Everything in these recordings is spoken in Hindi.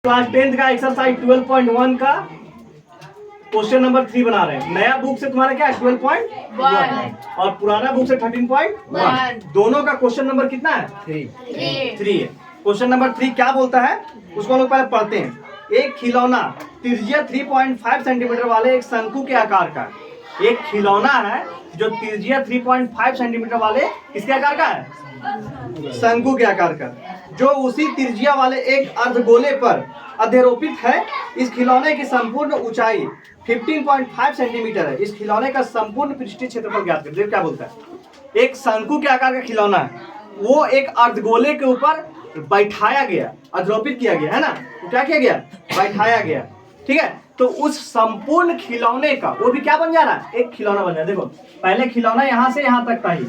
क्लास 10th का एक्सरसाइज 12.1 का क्वेश्चन नंबर 3 बना रहे हैं। नया बुक से तुम्हारा क्या है 12.1 और पुराना बुक से 13.1। दोनों का क्वेश्चन नंबर कितना है 3 है। क्वेश्चन नंबर 3 क्या बोलता है उसको हम लोग पहले पढ़ते हैं। एक खिलौना त्रिज्या 3.5 सेंटीमीटर वाले एक शंकु के आकार का, एक खिलौना है जो त्रिज्या 3.5 सेंटीमीटर वाले किसके आकार का है, शंकु के आकार का, जो उसी त्रिज्या वाले एक अर्धगोले पर अध्यारोपित है। इस खिलौने की संपूर्ण ऊंचाई 15.5 सेंटीमीटर है। इस खिलौने का संपूर्ण पृष्ठीय क्षेत्रफल ज्ञात करें। क्या बोलता है, एक शंकु के आकार का खिलौना है, वो एक अर्धगोले के ऊपर बैठाया गया, अध्यारोपित किया गया है ना, तो क्या किया गया, बैठाया गया, ठीक है। तो उस संपूर्ण खिलौने का वो भी क्या बन जा रहा है, एक खिलौना बन रहा है। देखो पहले खिलौना यहाँ से यहाँ तक था ही,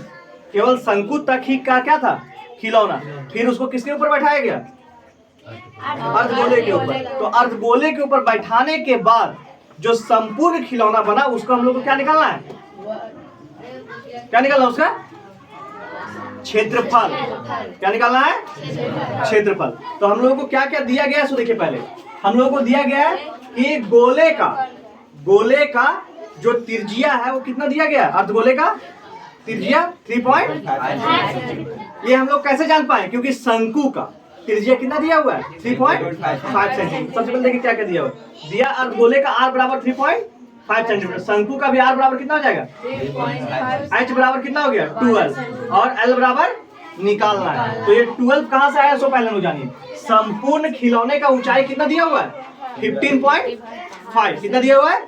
केवल शंकु तक ही का क्या था खिलौना, फिर उसको किसके ऊपर बैठाया गया, अर्धगोले के ऊपर। तो अर्धगोले के ऊपर बैठाने के बाद जो संपूर्ण खिलौना बना उसको हम लोग को क्या निकालना है, क्या निकालना उसका क्षेत्रफल। क्या निकालना है, क्षेत्रफल। तो हम लोगों को क्या क्या दिया गया है सो देखिए, पहले हम लोगों को दिया गया है कि गोले का जो त्रिज्या है वो कितना दिया गया, अर्धगोले का त्रिज्या 3.5। ये हम लोग कैसे जान पाए, क्योंकि शंकु का त्रिज्या कितना दिया हुआ है 3.5 सेंटीमीटर। सबसे पहले देखिए क्या क्या दिया हुआ दिया, अर्धगोले का r बराबर 3.5 सेंटीमीटर, शंकु का भी r बराबर कितना हो जाएगा, h बराबर कितना हो गया 12 और l बराबर निकालना है। तो ये 12 कहाँ से आया सो पहले हम जानिए। संपूर्ण खिलौने का ऊंचाई कितना दिया हुआ है 15.5, कितना दिया हुआ है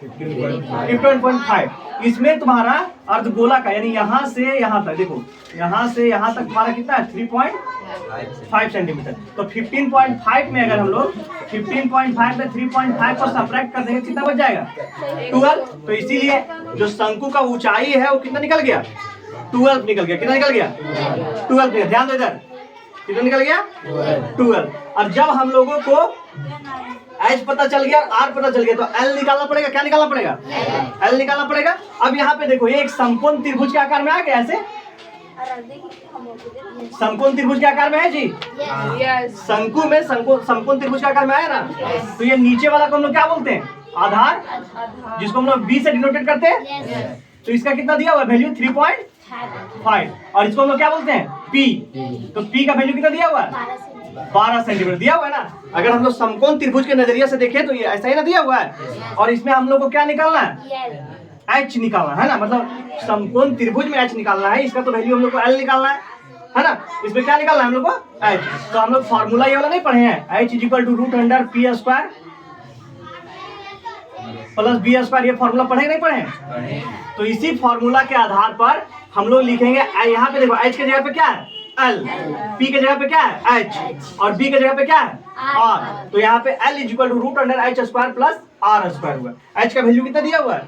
15.5। इसमें तुम्हारा अर्धगोला का यानी यहाँ से यहाँ तक, देखो यहाँ से यहाँ तक तुम्हारा कितना है 3.5 सेंटीमीटर। तो 15.5 में अगर हम लोग 15.5 में 3.5 को सब्ट्रैक्ट कर देंगे कितना बच जाएगा 12। तो इसीलिए जो शंकु का ऊंचाई है वो कितना निकल गया 12 निकल गया। कितना निकल गया 12 निकल। ध्यान दो इधर, कितना निकल गया 12। और जब हम लोगों को H पता चल गया, R पता चल गया, तो L निकालना पड़ेगा। क्या निकालना पड़ेगा, L निकालना पड़ेगा। अब यहाँ पे देखो एक समकोण त्रिभुज के आकार में आ गया, ऐसे समकोण त्रिभुज के आकार में है जी, शंकु में समकोण त्रिभुज के आकार में आया ना। तो ये नीचे वाला को हम लोग क्या बोलते हैं, आधार, जिसको हम लोग B से डिनोटेट करते हैं। तो इसका कितना दिया हुआ है वैल्यू 3.5 और इसको हम लोग क्या बोलते हैं P। तो P का वैल्यू कितना दिया हुआ है 12 सेंटीमीटर दिया हुआ है ना। अगर हम लोग समकोण त्रिभुज के नजरिए से देखें तो ये ऐसा ही ना दिया हुआ है, और इसमें हम लोग को क्या निकालना है H निकालना है ना, मतलब समकोण त्रिभुज में H निकालना है। इसका तो वैल्यू हम लोग को L निकालना है ना। इसमें क्या निकालना है हम लोग को H। तो हम लोग फॉर्मूला ये वाला नहीं पढ़े हैं, H = √p² प्लस b², ये फॉर्मूला पढ़े नहीं पढ़े हैं। तो इसी फॉर्मूला के आधार पर हम लोग लिखेंगे, यहाँ पे देखो H के जगह पे क्या है L, P के जगह पे क्या है H और B के जगह पे क्या है R। तो यहाँ पे L = √h² प्लस r² हुआ। H का वैल्यू कितना दिया हुआ है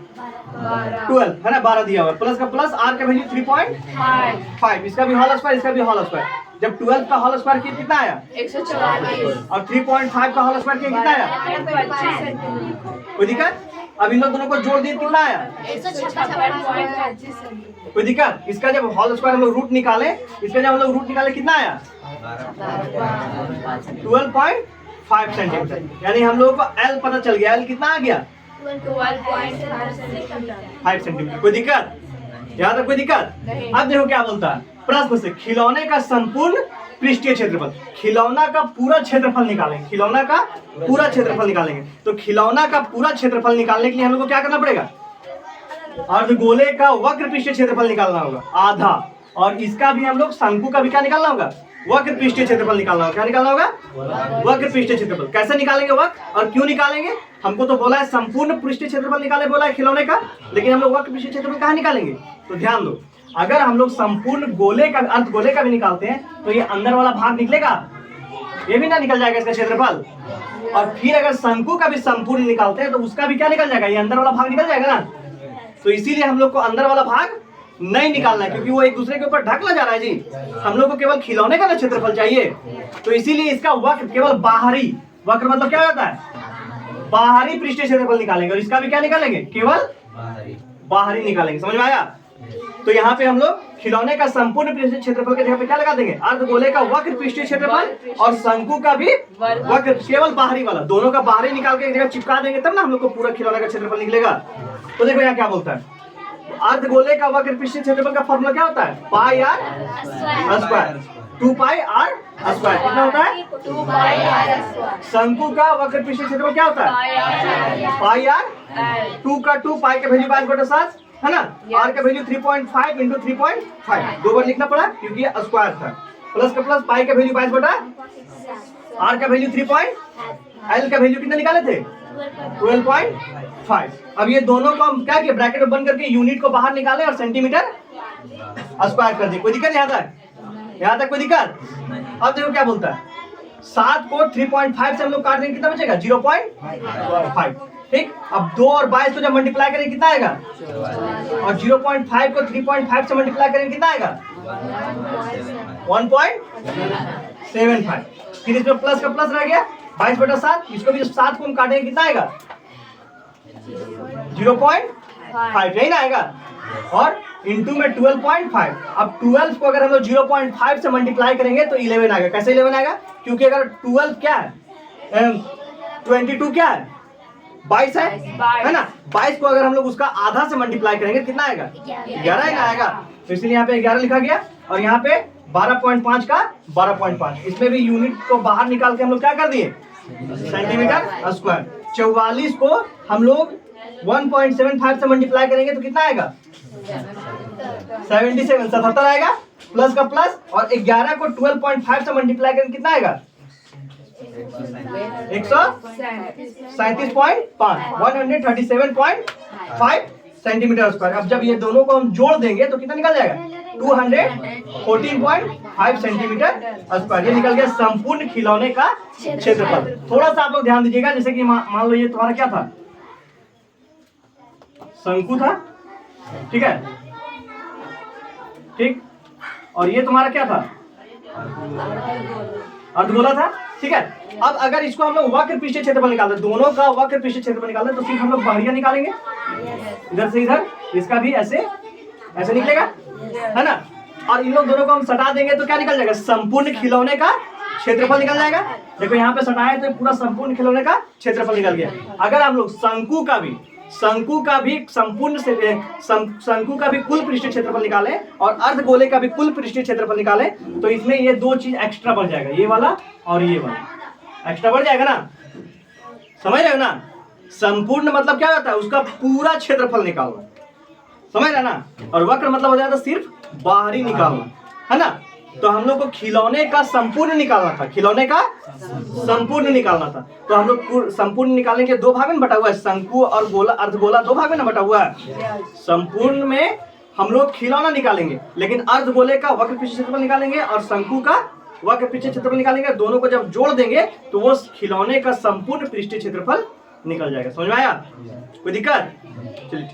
12 है ना, 12 दिया हुआ है, प्लस का प्लस, R का वैल्यू 3.5, इसका भी होल स्क्वायर, इसका भी होल स्क्वायर। जब 12 का होल स्क्वायर कितना आया 144 और 3.5 का होल स्क्वायर कितना आया, कोई दिक्कत। अब इन दोनों को जोड़ दिए कितना आया 156। कोई दिक्कत। इसका जब होल स्क्वायर हम लोग रूट निकाले, इसका जब हम लोग रूट निकाले कितना आया 12.5 सेंटीमीटर। यानी हम लोगों को L पता चल गया, L कितना आ गया 5 सेंटीमीटर। कोई दिक्कत, यहाँ तक कोई दिक्कत। अब देखो क्या बोलता है प्रश्न से, खिलौने का संपूर्ण पृष्ठीय क्षेत्रफल, खिलौना का पूरा क्षेत्रफल निकालेंगे, खिलौना का पूरा क्षेत्रफल निकालेंगे। तो खिलौना का पूरा क्षेत्रफल निकालने के लिए हम लोग को क्या करना पड़ेगा, अर्धगोले का वक्र पृष्ठीय क्षेत्रफल निकालना होगा आधा, और इसका भी हम लोग शंकु का भी क्या निकालना होगा वक्र पृष्ठीय क्षेत्रफल निकालना होगा। क्या निकालना होगा वक्र पृष्ठीय क्षेत्रफल। कैसे निकालेंगे वक्र और क्यों निकालेंगे, हमको तो बोला है संपूर्ण पृष्ठीय क्षेत्रफल निकाले बोला है खिलौने का, लेकिन हम लोग वक्र पृष्ठीय क्षेत्रफल कहाँ निकालेंगे। तो ध्यान दो, अगर हम लोग संपूर्ण गोले का अर्धगोले का भी निकालते हैं तो ये अंदर वाला भाग निकलेगा, ये भी ना निकल जाएगा इसका क्षेत्रफल। और फिर अगर शंकु का भी संपूर्ण निकालते हैं तो उसका भी क्या निकल जाएगा, ये अंदर वाला भाग निकल जाएगा ना। तो इसीलिए हम लोग को अंदर वाला भाग नहीं निकालना है, क्योंकि वो एक दूसरे के ऊपर ढकला जा रहा है जी। हम लोग को केवल खिलौने का ना क्षेत्रफल चाहिए। तो इसीलिए इसका वक्र केवल बाहरी, वक्र मतलब क्या होता है बाहरी पृष्ठीय क्षेत्रफल निकालेंगे, और इसका भी क्या निकालेंगे केवल बाहरी निकालेंगे। समझ में आया। तो यहाँ पे हम लोग खिलौने का संपूर्ण पृष्ठीय क्षेत्रफल के जगह पे क्या लगा देंगे, अर्धगोले का वक्र पृष्ठीय क्षेत्रफल और शंकु का भी वक्र, केवल बाहरी वाला, दोनों का बाहरी निकाल के एक जगह चिपका देंगे तब ना हम लोग को पूरा खिलौने का क्षेत्रफल निकलेगा। तो देखो यहाँ क्या बोलता है, अर्धगोले का वक्र पृष्ठीय क्षेत्रफल का फॉर्मूला क्या होता है, pi r square, 2 pi r square. कितना होता है, 2 पाई आर। शंकु का वक्र पृष्ठीय क्षेत्रफल क्या होता है, पाई आर, 2 का 2, पाई का वैल्यू 22/7 है ना, आर का वैल्यू 3.5 इंटू 3.5, 2 बार लिखना पड़ा क्योंकि ये स्क्वायर था, प्लस का प्लस, पाई का वैल्यू 22/, आर का वैल्यू 3 पॉइंट, एल का वैल्यू कितना निकाले थे 12.5। अब ये दोनों को हम क्या किए, ब्रैकेट में बंद करके यूनिट को बाहर निकाले और सेंटीमीटर स्क्वायर कर दिए। कोई दिक्कत यहाँ तक, यहाँ तक कोई दिक्कत। अब देखो क्या बोलता है, 7 को 3.5 से हम लोग काट देंगे, कितना बचेगा 0.5, ठीक। अब 2 और 22 को जब मल्टीप्लाई करेंगे कितना आएगा, और 0.5 को 3.5 से मल्टीप्लाई करेंगे कितना आएगा 1.75। फिर इसमें प्लस का प्लस रह गया 22/7, इसको भी 7 को हम काटेंगे कितना आएगा 0.5, यही ना आएगा, और इंटू में 12.5। अब 12 को अगर हम लोग 0.5 से मल्टीप्लाई करेंगे तो 11 आएगा। कैसे 11 आएगा, क्योंकि अगर 12 क्या है 22 क्या है 22 है ना, 22 को अगर हम लोग उसका आधा से मल्टीप्लाई करेंगे कितना आएगा 11 ही ना आएगा। तो इसलिए यहाँ पे 11 लिखा गया, और यहाँ पे 12.5 का 12.5, इसमें भी यूनिट को बाहर निकाल के हम लोग क्या कर दिए सेंटीमीटर स्क्वायर। 44 को हम लोग 1.75 से मल्टीप्लाई करेंगे तो कितना आएगा 77 आएगा, प्लस का प्लस, और 11 को 12.5 से मल्टीप्लाई करेंगे कितना आएगा 137.5 सेंटीमीटर स्क्वायर। अब जब ये दोनों को हम जोड़ देंगे तो कितना निकल जाएगा 214.5 सेंटीमीटर स्क्वायर। ये निकल गया संपूर्ण खिलौने का क्षेत्रफल। थोड़ा सा आप लोग ध्यान दीजिएगा, जैसे कि मान लो ये तुम्हारा क्या था, शंकु था, ठीक है, ठीक, और ये तुम्हारा क्या था अर्धगोला था, ठीक है। अब अगर इसको हम लोग वक्र पृष्ठीय क्षेत्रफल निकालते हैं, दोनों का वक्र पृष्ठीय क्षेत्रफल निकालते हैं, तो सिर्फ हम लोग बाहरिया निकालेंगे, इधर से इधर, इसका भी ऐसे ऐसे निकलेगा, है ना, और इन लोग दोनों को हम सटा देंगे तो क्या निकल जाएगा संपूर्ण खिलौने का क्षेत्रफल निकल जाएगा। देखो यहाँ पे सटाए तो पूरा संपूर्ण खिलौने का क्षेत्रफल निकल गया। अगर हम लोग शंकु का भी संपूर्ण शंकु का भी कुल पृष्ठीय क्षेत्रफल निकाले और अर्धगोले का भी कुल पृष्ठीय क्षेत्रफल निकाले तो इसमें ये दो चीज एक्स्ट्रा बढ़ जाएगा, ये वाला और ये वाला एक्स्ट्रा बढ़ जाएगा ना, समझ रहे हो ना। संपूर्ण मतलब क्या होता है, उसका पूरा क्षेत्रफल निकालना, समझ रहे ना, और वक्र मतलब हो जाता है सिर्फ बाहरी निकालना, है ना। तो हम लोग को खिलौने का संपूर्ण निकालना था, खिलौने का संपूर्ण निकालना था, तो हम लोग संपूर्ण निकालने के दो भाग में बटा हुआ है, शंकु और गोला अर्धगोला दो भाग में ना बटा हुआ है। संपूर्ण में हम लोग खिलौना निकालेंगे, लेकिन अर्धगोले का वक्र पृष्ठीय क्षेत्रफल निकालेंगे और शंकु का वक्र पृष्ठीय क्षेत्रफल निकालेंगे। दोनों को जब जोड़ देंगे तो वो खिलौने का संपूर्ण पृष्ठीय क्षेत्रफल निकल जाएगा। समझ में आया, कोई दिक्कत? चलिए।